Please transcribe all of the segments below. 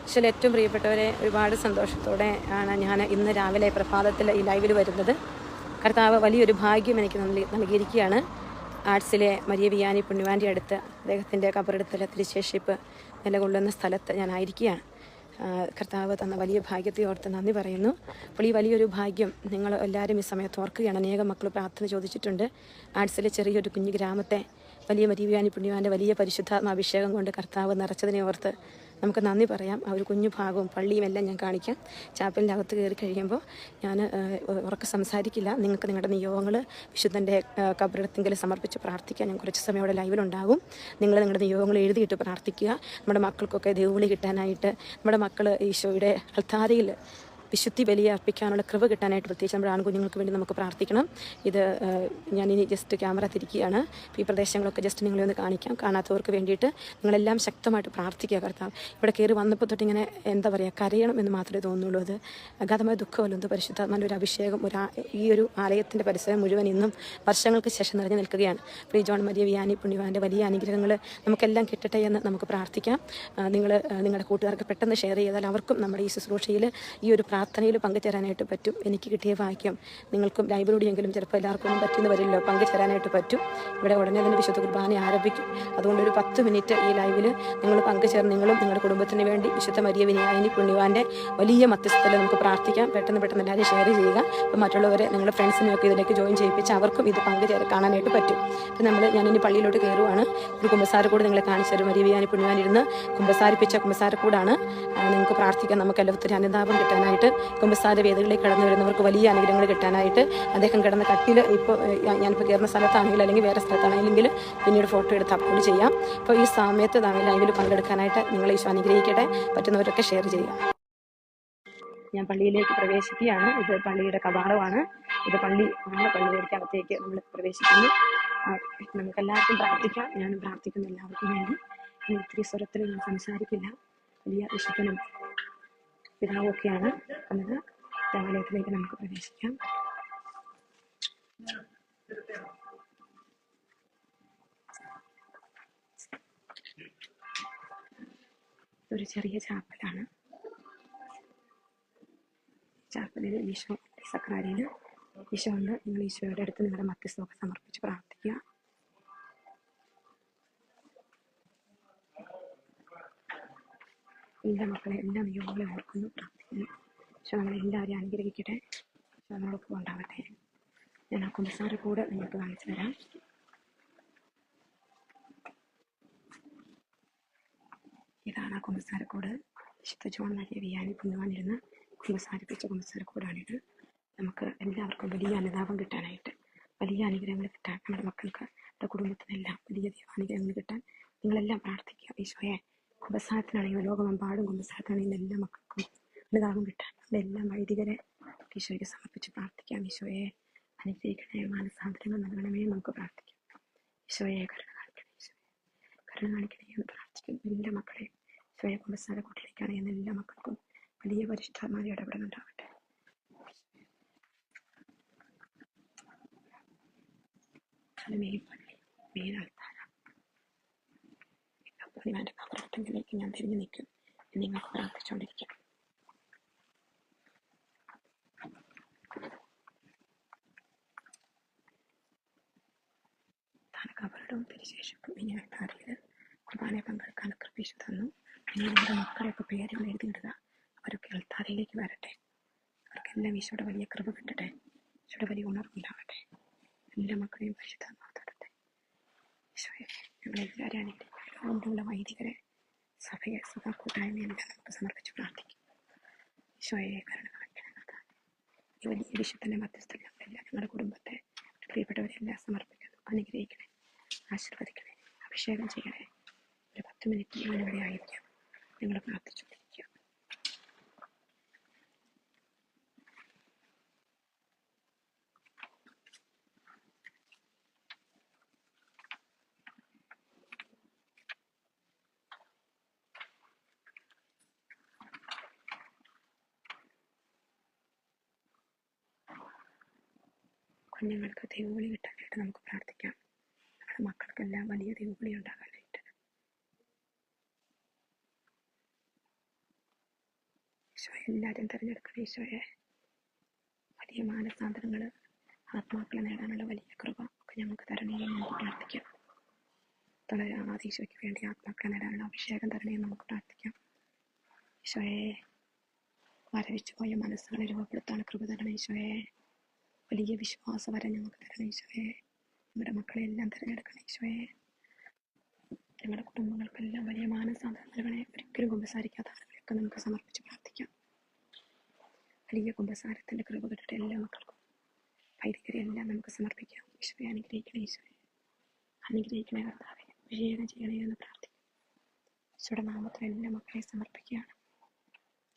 പക്ഷേ ഏറ്റവും പ്രിയപ്പെട്ടവരെ, ഒരുപാട് സന്തോഷത്തോടെ ആണ് ഞാൻ ഇന്ന് രാവിലെ പ്രഭാതത്തിൽ ഈ ലൈവിൽ വരുന്നത്. കർത്താവ് വലിയൊരു ഭാഗ്യം എനിക്ക് നൽകിയിരിക്കുകയാണ്. ആർട്സിലെ മരിയ വിയാനി പുണ്യവാൻ്റെ അടുത്ത് അദ്ദേഹത്തിൻ്റെ കബറെടുത്തൽ തിരുശേഷിപ്പ് നിലകൊള്ളുന്ന സ്ഥലത്ത് ഞാനായിരിക്കുകയാണ്. കർത്താവ് തന്ന വലിയ ഭാഗ്യത്തെ ഓർത്ത് നന്ദി പറയുന്നു. അപ്പോൾ ഈ വലിയൊരു ഭാഗ്യം നിങ്ങൾ എല്ലാവരും ഈ സമയത്ത് ഓർക്കുകയാണ്. അനേകം മക്കൾ പ്രാർത്ഥന ചോദിച്ചിട്ടുണ്ട്. ആർട്സിലെ ചെറിയൊരു കുഞ്ഞു ഗ്രാമത്തെ വലിയ മരിയ വിയാനി പുണ്യവാൻ്റെ വലിയ പരിശുദ്ധാത്മാഭിഷേകം കൊണ്ട് കർത്താവ് നിറച്ചതിനെ ഓർത്ത് നമുക്ക് നന്ദി പറയാം. ആ ഒരു കുഞ്ഞു ഭാഗവും പള്ളിയും എല്ലാം ഞാൻ കാണിക്കാം. ചാപ്പലിൻ്റെ അകത്ത് കയറി കഴിയുമ്പോൾ ഞാൻ ഉറക്കെ സംസാരിക്കില്ല. നിങ്ങൾക്ക് നിങ്ങളുടെ നിയോഗങ്ങൾ വിശുദ്ധൻ്റെ കബറെടുത്തെങ്കിൽ സമർപ്പിച്ച് പ്രാർത്ഥിക്കാൻ ഞാൻ കുറച്ച് സമയം അവിടെ ലൈവിലുണ്ടാകും. നിങ്ങൾ നിങ്ങളുടെ നിയോഗങ്ങൾ എഴുതിയിട്ട് പ്രാർത്ഥിക്കുക. നമ്മുടെ മക്കൾക്കൊക്കെ ദൈവവിളി കിട്ടാനായിട്ട്, നമ്മുടെ മക്കൾ ഈശോയുടെ അൾത്താരയിൽ വിശുദ്ധി ബലി അർപ്പിക്കാനുള്ള കൃപ കിട്ടാനായിട്ട് പ്രത്യേകിച്ച് നമ്മുടെ ആൺകുഞ്ഞുങ്ങൾക്ക് വേണ്ടി നമുക്ക് പ്രാർത്ഥിക്കണം. ഇത് ഞാനിനി ജസ്റ്റ് ക്യാമറ തിരിക്കുകയാണ്. ഈ പ്രദേശങ്ങളൊക്കെ ജസ്റ്റ് നിങ്ങളെ ഒന്ന് കാണിക്കാം. കാണാത്തവർക്ക് വേണ്ടിയിട്ട് നിങ്ങളെല്ലാം ശക്തമായിട്ട് പ്രാർത്ഥിക്കുക. കർത്താവ് ഇവിടെ കയറി വന്നപ്പോൾ തൊട്ട് ഇങ്ങനെ എന്താ പറയുക, കരയണം എന്ന് മാത്രമേ തോന്നുള്ളൂ. അത് അഗാധമായ ദുഃഖമല്ലോ. പരിശുദ്ധാത്മാവിൻ്റെ ഒരു അഭിഷേകം ഈ ഒരു ആലയത്തിൻ്റെ പരിസരം മുഴുവൻ ഇന്നും വർഷങ്ങൾക്ക് ശേഷം നിറഞ്ഞു നിൽക്കുകയാണ്. പ്രിയ ജോൺ മരിയ വിയാനി പുണ്യവാൻ്റെ വലിയ അനുഗ്രഹങ്ങൾ നമുക്കെല്ലാം കിട്ടട്ടെ എന്ന് നമുക്ക് പ്രാർത്ഥിക്കാം. നിങ്ങൾ നിങ്ങളുടെ കൂട്ടുകാർക്ക് പെട്ടെന്ന് ഷെയർ ചെയ്താൽ അവർക്കും നമ്മുടെ ഈ ശുശ്രൂഷയിൽ ഈ ഒരു പ്രാർത്ഥനയിൽ പങ്കുചേരാനായിട്ട് പറ്റും. എനിക്ക് കിട്ടിയ ഭാഗ്യം നിങ്ങൾക്കും ലൈവിലൂടെയെങ്കിലും ചിലപ്പോൾ എല്ലാവർക്കും പറ്റുന്ന വരില്ലോ പങ്കുചേരാനായിട്ട് പറ്റും. ഇവിടെ ഉടനെ തന്നെ വിശുദ്ധ കുർബാന ആരംഭിക്കും. അതുകൊണ്ട് ഒരു 10 മിനിറ്റ് ഈ ലൈവിൽ നിങ്ങൾ പങ്കുചേർന്ന് നിങ്ങളും നിങ്ങളുടെ കുടുംബത്തിന് വേണ്ടി വിശുദ്ധ മരിയ വിയാനി പുണ്യവാൻ്റെ വലിയ മധ്യസ്ഥതയിൽ നമുക്ക് പ്രാർത്ഥിക്കാം. പെട്ടെന്ന് എല്ലാവരും ഷെയർ ചെയ്യുക. അപ്പോൾ മറ്റുള്ളവരെ നിങ്ങളുടെ ഫ്രണ്ട്സിനെയൊക്കെ ഇതിലേക്ക് ജോയിൻ ചെയ്യിപ്പിച്ച് അവർക്കും ഇത് കാണാനായിട്ട് പറ്റും. അപ്പോൾ ഞാനിനി പള്ളിയിലോട്ട് കയറുവാണ്. ഒരു കുമ്പസാരക്കൂട് നിങ്ങളെ കാണിച്ചു തരും. മരിയ വിയാനി പുണ്യവാൻ ഇരുന്ന് കുമ്പസാരിപ്പിച്ച കുമ്പസാരക്കൂടാണ്. നിങ്ങൾക്ക് പ്രാർത്ഥിക്കാം. നമുക്ക് എല്ലാവരും അനുതാപം കിട്ടാനായിട്ട്, കുമ്പസാര വേദികളിലേക്ക് കടന്നു വരുന്നവർക്ക് വലിയ അനുഗ്രഹങ്ങൾ കിട്ടാനായിട്ട്. അദ്ദേഹം കിടന്ന കട്ടിൽ ഇപ്പോൾ ഞാനിപ്പോൾ കയറുന്ന സ്ഥലത്താണെങ്കിൽ അല്ലെങ്കിൽ വേറെ സ്ഥലത്താണെങ്കിൽ പിന്നീട് ഫോട്ടോ എടുത്ത് അപ്ലോഡ് ചെയ്യാം. അപ്പോൾ ഈ സമയത്ത് ലൈവിൽ പങ്കെടുക്കാനായിട്ട് നിങ്ങൾ ഈശോ അനുഗ്രഹിക്കട്ടെ. പറ്റുന്നവരൊക്കെ ഷെയർ ചെയ്യുക. ഞാൻ പള്ളിയിലേക്ക് പ്രവേശിക്കുകയാണ്. ഇത് പള്ളിയുടെ കവാടമാണ്. ഇത് പള്ളിയിലേക്ക് അകത്തേക്ക് നമ്മൾ പ്രവേശിക്കുന്നു. നമുക്കെല്ലാവർക്കും പ്രാർത്ഥിക്കാം. ഞാനും പ്രാർത്ഥിക്കുന്നു എല്ലാവർക്കും വേണ്ടി. ഒത്തിരി സ്വരത്തിൽ ഞാൻ സംസാരിക്കില്ല. വലിയ വിശുദ്ധനും പിതാവൊക്കെയാണ്. എന്നത് ദേവാലയത്തിലേക്ക് നമുക്ക് പ്രവേശിക്കാം. ഒരു ചെറിയ ചാപ്പലാണ്. ചാപ്പലിൽ ഈശോ സക്രാരിയിൽ ഈശോ ഉണ്ട്. നിങ്ങൾ ഈശോയുടെ അടുത്ത് നിങ്ങളുടെ മധ്യസ്ഥമൊക്കെ സമർപ്പിച്ച് പ്രാർത്ഥിക്കുക. എല്ലാ മക്കളെ എല്ലാ നിയോഗങ്ങളെ ഓർക്കുന്നു, പ്രാർത്ഥിക്കുന്നു. പക്ഷെ നമ്മളെല്ലാവരെയും അനുഗ്രഹിക്കട്ടെ. നമ്മളൊപ്പം ഉണ്ടാവട്ടെ. ഞാൻ ആ കുമ്പസാര കൂടെ നിങ്ങൾക്ക് കാണിച്ചു തരാം. ഇതാണ് ആ കുമ്പസാരക്കൂട്. വിശുദ്ധ ജോൺ മരിയ വിയാനി പുണ്യവാനിരുന്ന് കുമ്പസാരിപ്പിച്ച കുമ്പസാരക്കൂടാണിത്. നമുക്ക് എല്ലാവർക്കും വലിയ അനുതാപം കിട്ടാനായിട്ട്, വലിയ അനുഗ്രഹങ്ങൾ കിട്ടാൻ, നമ്മുടെ മക്കൾക്ക്, നമ്മുടെ കുടുംബത്തിനെല്ലാം വലിയ ദൈവാനുഗ്രഹങ്ങൾ കിട്ടാൻ നിങ്ങളെല്ലാം പ്രാർത്ഥിക്കുക. ഈശോയെ കുമ്പസാരത്തിനാണെങ്കിൽ ലോകമെമ്പാടും കുമ്പസാരത്തിനാണെങ്കിൽ എല്ലാ മക്കൾക്കും അനുതാപം കിട്ടാൻ നമ്മുടെ എല്ലാ വൈദികരെ ഈശോയ്ക്ക് സമർപ്പിച്ച് പ്രാർത്ഥിക്കാം. ഈശോയെ അനുഗ്രഹിക്കണേ, മാനസാന്തരങ്ങൾ നൽകണമേ നമുക്ക് പ്രാർത്ഥിക്കാം. ഈശോയെ കരുണ കാണിക്കണേ, ഈശോയെ കരുണ കാണിക്കണേ എന്ന് പ്രാർത്ഥിക്കും. എല്ലാ മക്കളെയും ഈശോയെ കുമ്പസാര കൂട്ടിലേക്കാണ് എന്ന എല്ലാ മക്കൾക്കും വലിയ പരിശുദ്ധമായ ഇടപെടലുണ്ടാവട്ടെ. പുണ്യവാന്റെ കബറടങ്കിലേക്ക് ഞാൻ തിരിഞ്ഞു നിൽക്കും. നിങ്ങൾക്ക് പ്രാർത്ഥിച്ചുകൊണ്ടിരിക്കാം. താൻ കബറിടവും തിരിശേഷിക്കും ഇനി അൾത്താരയിൽ കുർബാനയെ പങ്കെടുക്കാൻ കൃപീശു തന്നു. ഇനി നമ്മുടെ മക്കളെയൊക്കെ പേരുകൾ എഴുതിയിടുക. അവരൊക്കെ അൾത്താരയിലേക്ക് വരട്ടെ. അവർക്കെല്ലാം ഈശോയുടെ വലിയ കൃപ കിട്ടട്ടെ. ഈശോയുടെ വലിയ ഉണർവുണ്ടാവട്ടെ. എല്ലാ മക്കളെയും പരിശുദ്ധാത്മാവ് തൊടട്ടെ. ഈശോയെ ഞങ്ങളെല്ലാവരും അനുഗ്രഹിക്കുക. വൈദികരെ, സഭയെ, സഭാ കൂട്ടായ്മയെല്ലാം നമുക്ക് സമർപ്പിച്ച് പ്രാർത്ഥിക്കും. ഈശോയെ കരുണ കാണിക്കണം. ഈ വലിയ വിശുദ്ധനെ മധ്യസ്ഥ ഞങ്ങളുടെ കുടുംബത്തെ, പ്രിയപ്പെട്ടവരെല്ലാം സമർപ്പിക്കുന്നു. അനുഗ്രഹിക്കണേ, ആശീർവദിക്കണേ, അഭിഷേകം ചെയ്യണേ. ഒരു 10 മിനിറ്റ് ഞാനിവിടെ ആയിരിക്കാം. നിങ്ങൾ പ്രാർത്ഥിച്ചുകൊണ്ടിരിക്കുക. കുഞ്ഞുങ്ങൾക്ക് ദൈവവിളി കിട്ടാനായിട്ട് നമുക്ക് പ്രാർത്ഥിക്കാം. നമ്മുടെ മക്കൾക്കെല്ലാം വലിയ ദൈവവിളി ഉണ്ടാകാനായിട്ട്. ഈശോയെ എല്ലാവരും തിരഞ്ഞെടുക്കണം ഈശോയെ. വലിയ മാനസാന്തരങ്ങൾ, ആത്മാക്കളെ നേടാനുള്ള വലിയ കൃപ ഒക്കെ ഞങ്ങൾക്ക് തരണേ നമുക്ക് പ്രാർത്ഥിക്കാം. തളരാതെ ഈശോയ്ക്ക് വേണ്ടി ആത്മാക്കളെ നേടാനുള്ള അഭിഷേകം തരണേ നമുക്ക് പ്രാർത്ഥിക്കാം. ഈശോയെ മരവിച്ചു പോയ മനസ്സുകളെ രൂപപ്പെടുത്താൻ കൃപ തരണം ഈശോയെ. വലിയ വിശ്വാസം വരെ ഞങ്ങൾക്ക് തരണം ഈശോയെ. നമ്മുടെ മക്കളെ എല്ലാം തിരഞ്ഞെടുക്കണം ഈശോയെ. ഞങ്ങളുടെ കുടുംബങ്ങൾക്കെല്ലാം വലിയ മാനസാന്തരം നൽകണേ. ഒരിക്കലും കുമ്പസാരിക്കാത്ത ആളുകളെയൊക്കെ നമുക്ക് സമർപ്പിച്ച് പ്രാർത്ഥിക്കാം. വലിയ കുമ്പസാരത്തിൻ്റെ കൃപ കിട്ടട്ടെ എല്ലാ മക്കൾക്കും. വൈദികരെല്ലാം നമുക്ക് സമർപ്പിക്കാം. ഈശോയെ അനുഗ്രഹിക്കണേ ഈശോയെ. അനുഗ്രഹിക്കണേ കർത്താവെ. അഭിഷേകം ചെയ്യണേ എന്ന് പ്രാർത്ഥിക്കും. ഈശോയുടെ നാമത്തിൽ എല്ലാ മക്കളെ സമർപ്പിക്കുകയാണ്.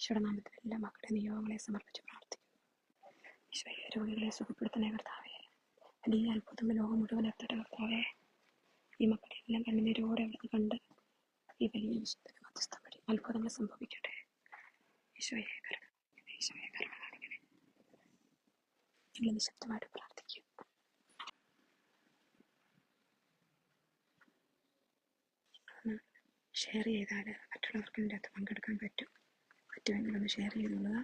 ഈശോയുടെ നാമത്തിൽ എല്ലാ മക്കളുടെ നിയോഗങ്ങളെ സമർപ്പിച്ച് പ്രാർത്ഥിക്കും. ഈശോയെ രോഗികളെ സുഖപ്പെടുത്തണേ കർത്താവെ. വലിയ അത്ഭുതം ലോകം മുഴുവൻ എത്തട്ടെ കർത്താവെ. ഈ മക്കളെ എല്ലാം കണ്ണുനീരോടെ അവിടുന്ന് കണ്ട് ഈ വലിയ വിശുദ്ധ മധ്യസ്ഥം വഴി അത്ഭുതങ്ങൾ സംഭവിക്കട്ടെ. ഈശോയെ കരുണ കാണിക്കണേ. ഈശോയെ കരുണ കാണിക്കണേ. നിങ്ങൾ നിശബ്ദമായിട്ട് പ്രാർത്ഥിക്കും. ഷെയർ ചെയ്താൽ മറ്റുള്ളവർക്ക് ഇതിൻ്റെ അകത്ത് പങ്കെടുക്കാൻ പറ്റുമെങ്കിൽ ഒന്ന് ഷെയർ ചെയ്തുകൊള്ളുക.